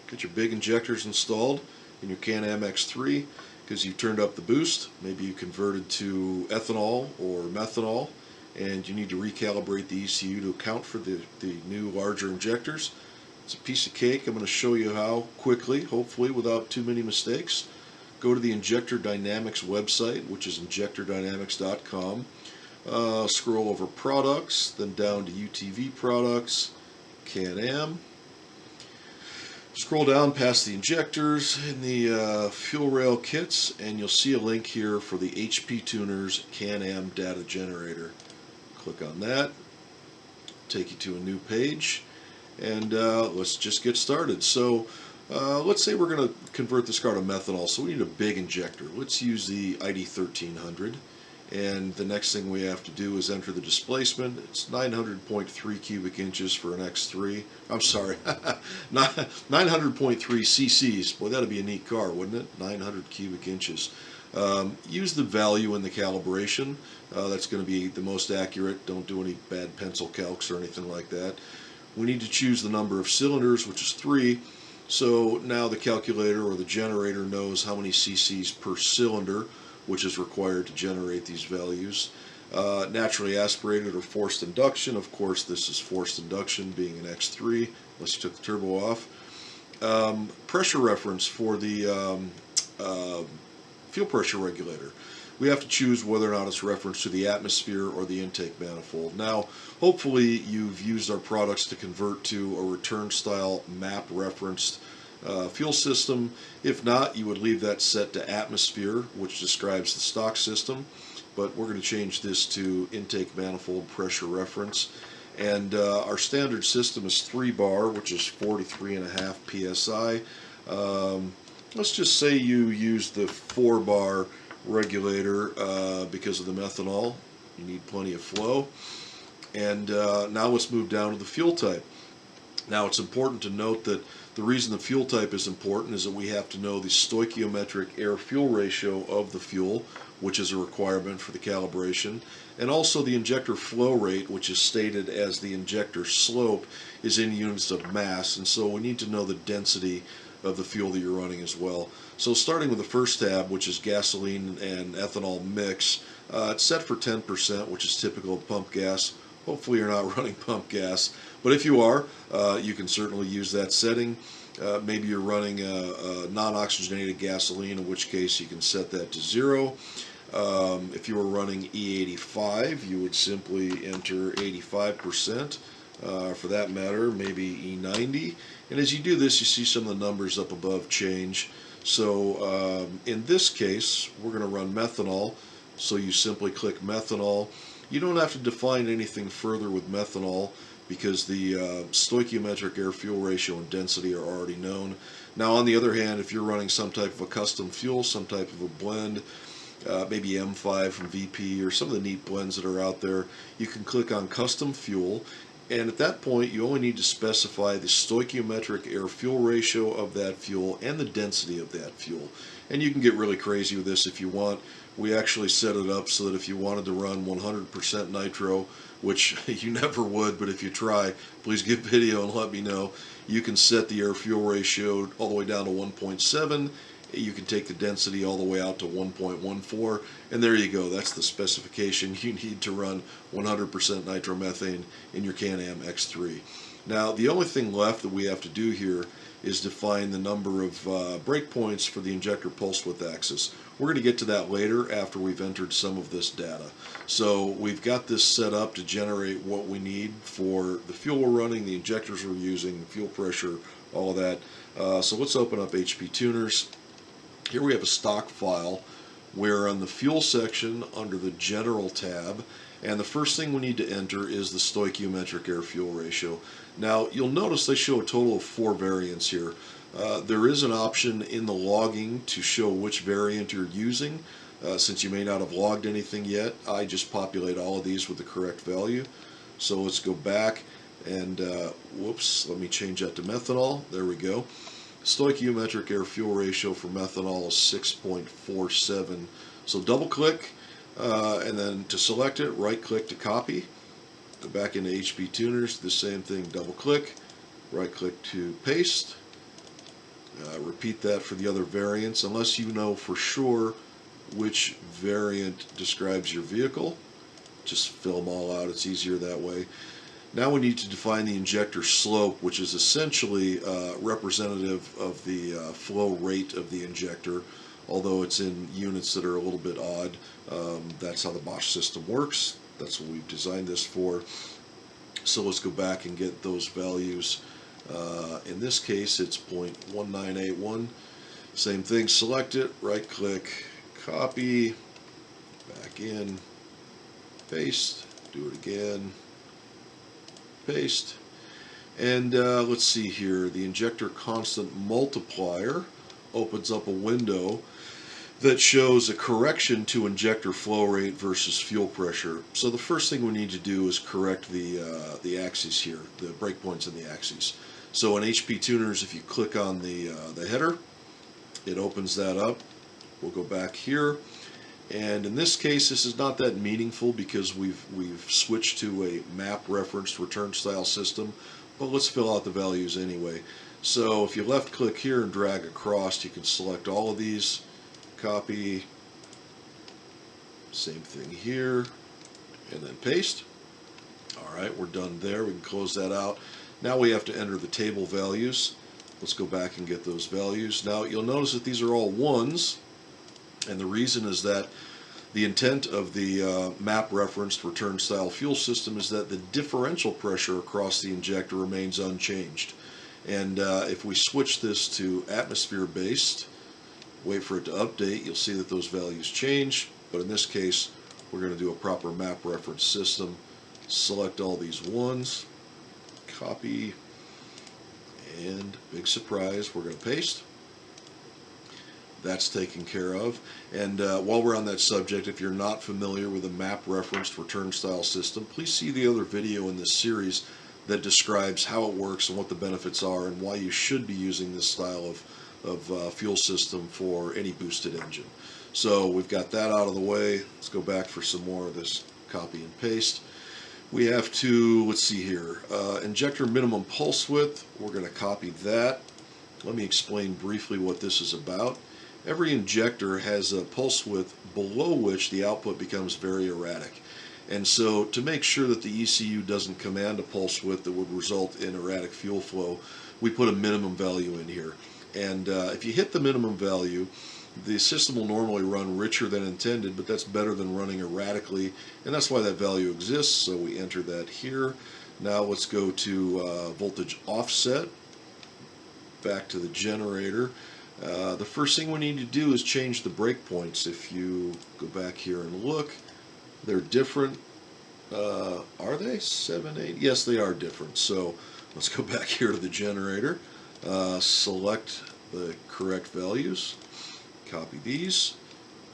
Get your big injectors installed in your Can-Am X3 because you've turned up the boost. Maybe you converted to ethanol or methanol and you need to recalibrate the ECU to account for the new larger injectors. It's a piece of cake. I'm going to show you how quickly, hopefully without too many mistakes. Go to the Injector Dynamics website, which is injectordynamics.com. Scroll over products, then down to UTV products, Can-Am. Scroll down past the injectors and the fuel rail kits, and you'll see a link here for the HP Tuners Can-Am Data Generator. Click on that, take you to a new page, and let's just get started. So let's say we're going to convert this car to methanol, so we need a big injector. Let's use the ID 1300. And the next thing we have to do is enter the displacement. It's 900.3 cubic inches for an X3. I'm sorry, 900.3 cc's. Boy, that'd be a neat car, wouldn't it? 900 cubic inches. Use the value in the calibration. That's going to be the most accurate. Don't do any bad pencil calcs or anything like that. We need to choose the number of cylinders, which is 3. So now the calculator or the generator knows how many cc's per cylinder, which is required to generate these values. Naturally aspirated or forced induction. Of course, this is forced induction, being an X3, unless you took the turbo off. Pressure reference for the fuel pressure regulator. We have to choose whether or not it's referenced to the atmosphere or the intake manifold. Now, hopefully you've used our products to convert to a return style map referenced fuel system. If not, you would leave that set to atmosphere, which describes the stock system, but we're going to change this to intake manifold pressure reference. And our standard system is 3 bar, which is 43.5 psi. Let's just say you use the 4 bar regulator because of the methanol. You need plenty of flow. And now let's move down to the fuel type. Now it's important to note that the reason the fuel type is important is that we have to know the stoichiometric air-fuel ratio of the fuel, which is a requirement for the calibration, and also the injector flow rate, which is stated as the injector slope, is in units of mass, and so we need to know the density of the fuel that you're running as well. So starting with the first tab, which is gasoline and ethanol mix, it's set for 10%, which is typical of pump gas. Hopefully you're not running pump gas, but if you are, you can certainly use that setting. Maybe you're running a non-oxygenated gasoline, in which case you can set that to 0. If you were running E85, you would simply enter 85%. For that matter, maybe E90. And as you do this, you see some of the numbers up above change. So in this case, we're going to run methanol. So you simply click methanol. You don't have to define anything further with methanol because the stoichiometric air-fuel ratio and density are already known. Now, on the other hand, if you're running some type of a custom fuel, some type of a blend, maybe M5 from VP or some of the neat blends that are out there, you can click on custom fuel, and at that point you only need to specify the stoichiometric air-fuel ratio of that fuel and the density of that fuel. And you can get really crazy with this if you want. We actually set it up so that if you wanted to run 100% nitro, which you never would, but if you try, please give video and let me know. You can set the air-fuel ratio all the way down to 1.7. You can take the density all the way out to 1.14, and there you go. That's the specification you need to run 100% nitromethane in your Can-Am X3. Now, the only thing left that we have to do here is define the number of breakpoints for the injector pulse width axis. We're going to get to that later after we've entered some of this data. So we've got this set up to generate what we need for the fuel we're running, the injectors we're using, the fuel pressure, all of that. So let's open up HP Tuners. Here we have a stock file. We're on the fuel section under the General tab, and the first thing we need to enter is the stoichiometric air-fuel ratio. Now, you'll notice they show a total of 4 variants here. There is an option in the logging to show which variant you're using. Since you may not have logged anything yet, I just populate all of these with the correct value. So let's go back and, whoops, let me change that to methanol. There we go. Stoichiometric air-fuel ratio for methanol is 6.47. So double click, and then to select it, right click to copy. Go back into HP Tuners, the same thing, double click, right click to paste, Repeat that for the other variants, unless you know for sure which variant describes your vehicle. Just fill them all out, it's easier that way. Now we need to define the injector slope, which is essentially representative of the flow rate of the injector, although it's in units that are a little bit odd. That's how the Bosch system works. That's what we've designed this for. So let's go back and get those values. In this case, it's 0.1981. Same thing, select it, right click, copy, back in, paste, do it again, paste, and let's see here, the injector constant multiplier opens up a window that shows a correction to injector flow rate versus fuel pressure. So the first thing we need to do is correct the axes here, the breakpoints in the axes. So in HP Tuners, if you click on the header, it opens that up. We'll go back here, and in this case, this is not that meaningful because we've switched to a map referenced return style system. But let's fill out the values anyway. So if you left click here and drag across, you can select all of these. Copy, same thing here, and then paste. Alright, we're done there. We can close that out. Now we have to enter the table values. Let's go back and get those values. Now you'll notice that these are all ones, and the reason is that the intent of the map referenced return style fuel system is that the differential pressure across the injector remains unchanged. And if we switch this to atmosphere based, wait for it to update, you'll see that those values change. But in this case, we're going to do a proper map reference system. Select all these ones, copy, and big surprise, we're going to paste. That's taken care of. And while we're on that subject, if you're not familiar with a map referenced return style system, please see the other video in this series that describes how it works and what the benefits are and why you should be using this style of fuel system for any boosted engine. So we've got that out of the way. Let's go back for some more of this copy and paste. We have to, let's see here, injector minimum pulse width. We're going to copy that. Let me explain briefly what this is about. Every injector has a pulse width below which the output becomes very erratic. And so to make sure that the ECU doesn't command a pulse width that would result in erratic fuel flow, we put a minimum value in here. And if you hit the minimum value, the system will normally run richer than intended, but that's better than running erratically, and that's why that value exists. So we enter that here. Now let's go to voltage offset, back to the generator. The first thing we need to do is change the breakpoints. If you go back here and look, they're different. Are they? 7, 8? Yes, they are different. So let's go back here to the generator. Select the correct values, copy these,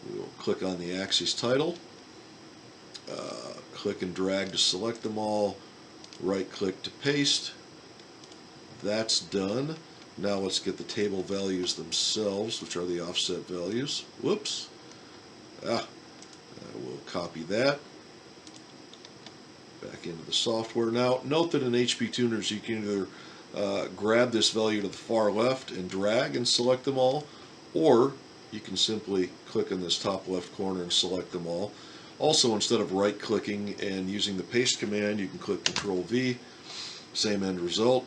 we will click on the axis title, click and drag to select them all, right click to paste. That's done. Now let's get the table values themselves, which are the offset values. Whoops. We'll copy that back into the software. Now note that in HP Tuners you can either grab this value to the far left and drag and select them all, or you can simply click in this top left corner and select them all. Also, instead of right clicking and using the paste command, you can click Control V, same end result.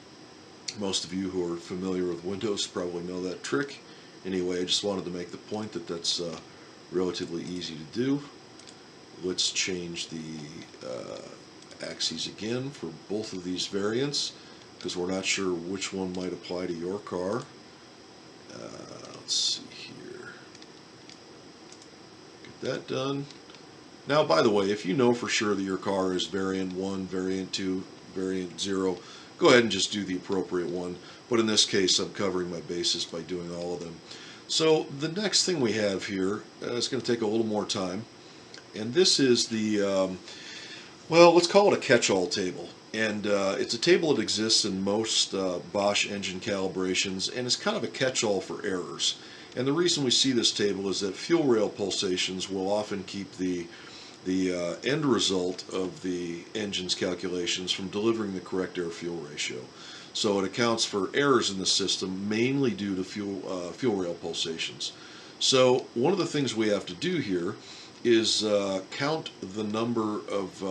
Most of you who are familiar with Windows probably know that trick. Anyway, I just wanted to make the point that that's relatively easy to do. Let's change the axes again for both of these variants, because we're not sure which one might apply to your car. Let's see here. Get that done. Now, by the way, if you know for sure that your car is variant 1, variant 2, variant 0, go ahead and just do the appropriate one. But in this case, I'm covering my bases by doing all of them. So the next thing we have here, it's going to take a little more time, and this is the, well, let's call it a catch-all table. And it's a table that exists in most Bosch engine calibrations, and it's kind of a catch-all for errors. And the reason we see this table is that fuel rail pulsations will often keep the end result of the engine's calculations from delivering the correct air-fuel ratio. So it accounts for errors in the system, mainly due to fuel rail pulsations. So one of the things we have to do here is count the number of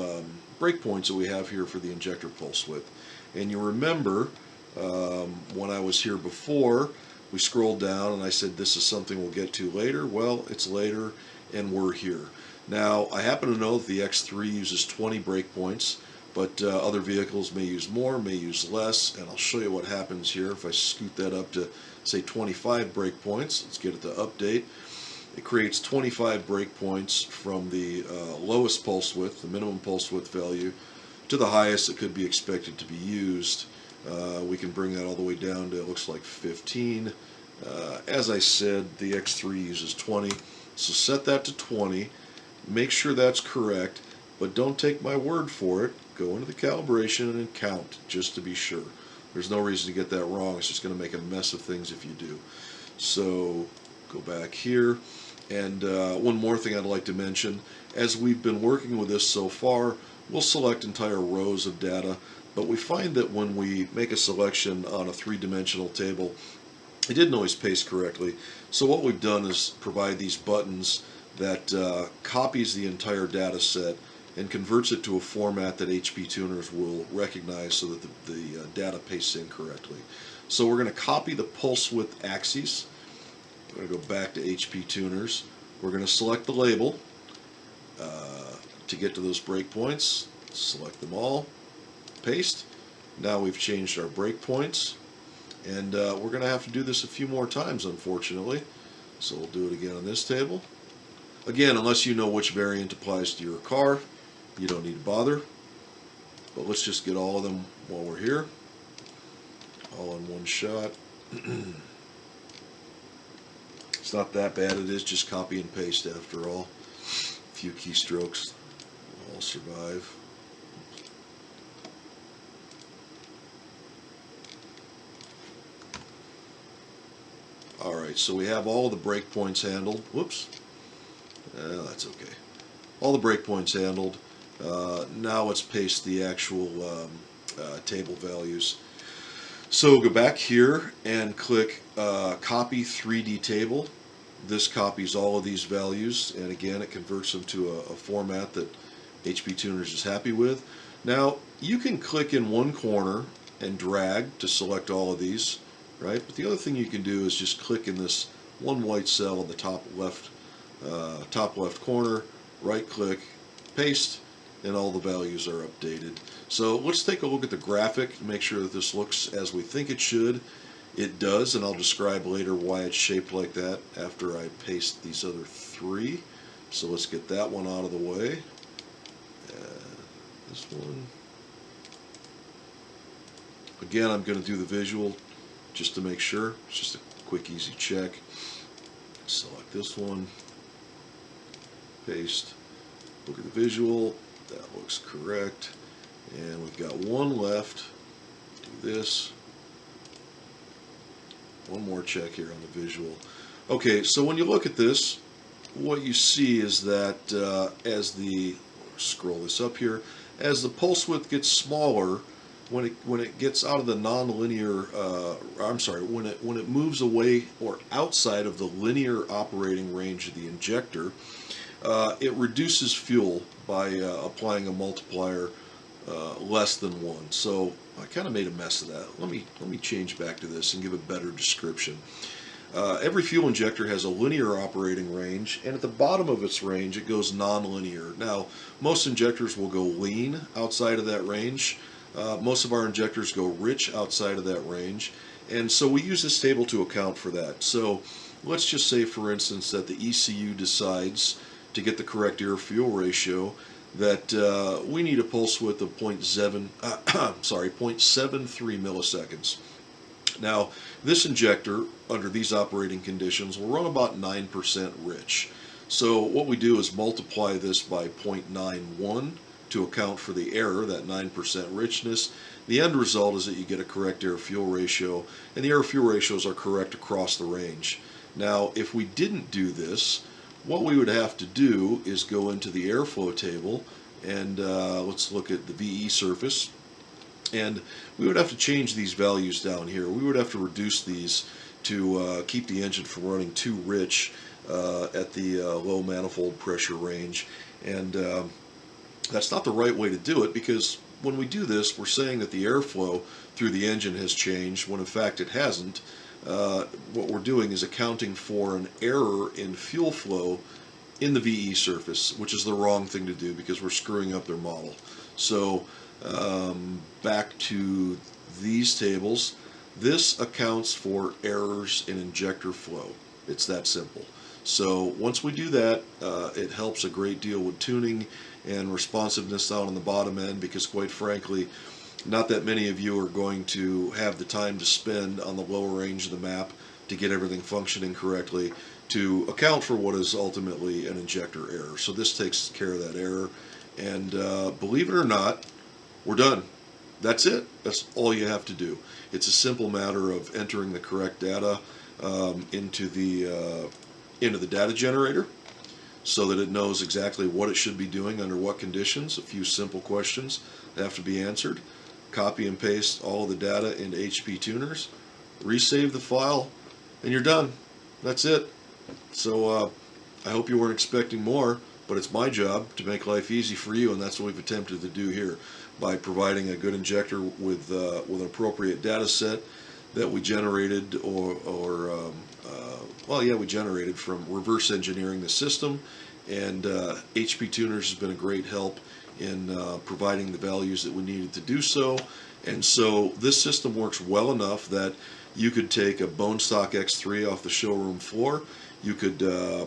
breakpoints that we have here for the injector pulse width. And you remember when I was here before, we scrolled down and I said this is something we'll get to later. Well, it's later and we're here. Now, I happen to know that the X3 uses 20 breakpoints, but other vehicles may use more, may use less, and I'll show you what happens here if I scoot that up to, say, 25 breakpoints. Let's get it to update. It creates 25 breakpoints from the lowest pulse width, the minimum pulse width value, to the highest that could be expected to be used. We can bring that all the way down to, it looks like 15. As I said, the X3 uses 20, so set that to 20. Make sure that's correct, but don't take my word for it. Go into the calibration and count just to be sure. There's no reason to get that wrong. It's just going to make a mess of things if you do. So go back here. And one more thing I'd like to mention, as we've been working with this so far, we'll select entire rows of data, but we find that when we make a selection on a three-dimensional table, it didn't always paste correctly. So what we've done is provide these buttons that copies the entire data set and converts it to a format that HP tuners will recognize so that the data pastes in correctly. So we're going to copy the pulse width axes. We're going to go back to HP tuners. We're going to select the label to get to those breakpoints. Select them all. Paste. Now we've changed our breakpoints. And we're going to have to do this a few more times, unfortunately. So we'll do it again on this table. Again, unless you know which variant applies to your car, you don't need to bother. But let's just get all of them while we're here. All in one shot. It's not that bad. It is just copy and paste after all. A few keystrokes will all survive. Alright, so we have all the breakpoints handled. Whoops. That's okay. All the breakpoints handled. Now let's paste the actual table values. So go back here and click Copy 3D Table. This copies all of these values, and again it converts them to a format that HP Tuners is happy with. Now you can click in one corner and drag to select all of these, right? But the other thing you can do is just click in this one white cell in the top left corner, right click, paste, and all the values are updated. So let's take a look at the graphic and make sure that this looks as we think it should. It does, and I'll describe later why it's shaped like that after I paste these other three. So let's get that one out of the way. This one. Again, I'm going to do the visual just to make sure. It's just a quick, easy check. Select this one. Paste. Look at the visual. That looks correct. And we've got one left. Do this. One more check here on the visual. Okay, so when you look at this, what you see is that scroll this up here, as the pulse width gets smaller, when it gets out of the non-linear, when it moves away or outside of the linear operating range of the injector, it reduces fuel by applying a multiplier less than 1. So I kind of made a mess of that. Let me change back to this and give a better description. Every fuel injector has a linear operating range, and at the bottom of its range it goes non-linear. Now, most injectors will go lean outside of that range. Most of our injectors go rich outside of that range, and so we use this table to account for that. So let's just say, for instance, that the ECU decides to get the correct air-fuel ratio that we need a pulse width of 0.73 milliseconds. Now, this injector, under these operating conditions, will run about 9% rich. So what we do is multiply this by 0.91 to account for the error, that 9% richness. The end result is that you get a correct air-fuel ratio, and the air-fuel ratios are correct across the range. Now, if we didn't do this, what we would have to do is go into the airflow table, and let's look at the VE surface. And we would have to change these values down here. We would have to reduce these to keep the engine from running too rich at the low manifold pressure range. And that's not the right way to do it, because when we do this, we're saying that the airflow through the engine has changed, when in fact it hasn't. What we're doing is accounting for an error in fuel flow in the VE surface, which is the wrong thing to do because we're screwing up their model. So back to these tables, this accounts for errors in injector flow. It's that simple. So once we do that, it helps a great deal with tuning and responsiveness down on the bottom end, because quite frankly, not that many of you are going to have the time to spend on the lower range of the map to get everything functioning correctly to account for what is ultimately an injector error. So this takes care of that error, and believe it or not, we're done. That's it. That's all you have to do. It's a simple matter of entering the correct data into the data generator, so that it knows exactly what it should be doing under what conditions. A few simple questions have to be answered. Copy and paste all the data into HP tuners, resave the file, and you're done. That's it. So I hope you weren't expecting more, but it's my job to make life easy for you, and that's what we've attempted to do here by providing a good injector with an appropriate data set that we generated, we generated from reverse engineering the system, and HP Tuners has been a great help in providing the values that we needed to do so. And so this system works well enough that you could take a bone stock X3 off the showroom floor, you could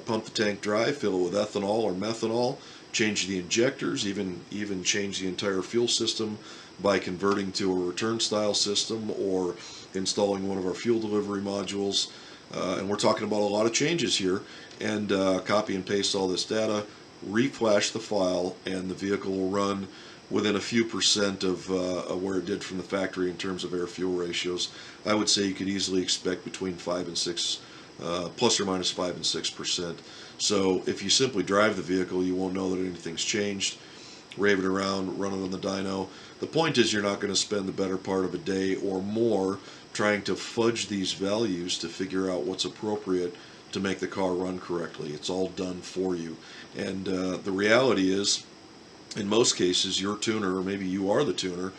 pump the tank dry, fill it with ethanol or methanol, change the injectors, even change the entire fuel system by converting to a return style system or installing one of our fuel delivery modules. And we're talking about a lot of changes here, and copy and paste all this data, reflash the file, and the vehicle will run within a few percent of where it did from the factory in terms of air-fuel ratios. I would say you could easily expect between 5 and 6, plus or minus 5 and 6%. So if you simply drive the vehicle, you won't know that anything's changed. Rave it around, run it on the dyno. The point is, you're not going to spend the better part of a day or more trying to fudge these values to figure out what's appropriate to make the car run correctly. It's all done for you. And the reality is, in most cases, your tuner, or maybe you are the tuner,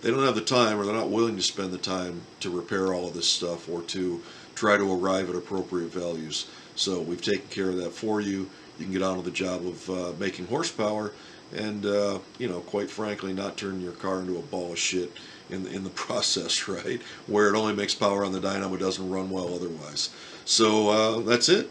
they don't have the time, or they're not willing to spend the time to repair all of this stuff or to try to arrive at appropriate values. So we've taken care of that for you. You can get on with the job of making horsepower and, quite frankly, not turn your car into a ball of shit in the process, right? Where it only makes power on the dyno but doesn't run well otherwise. So that's it.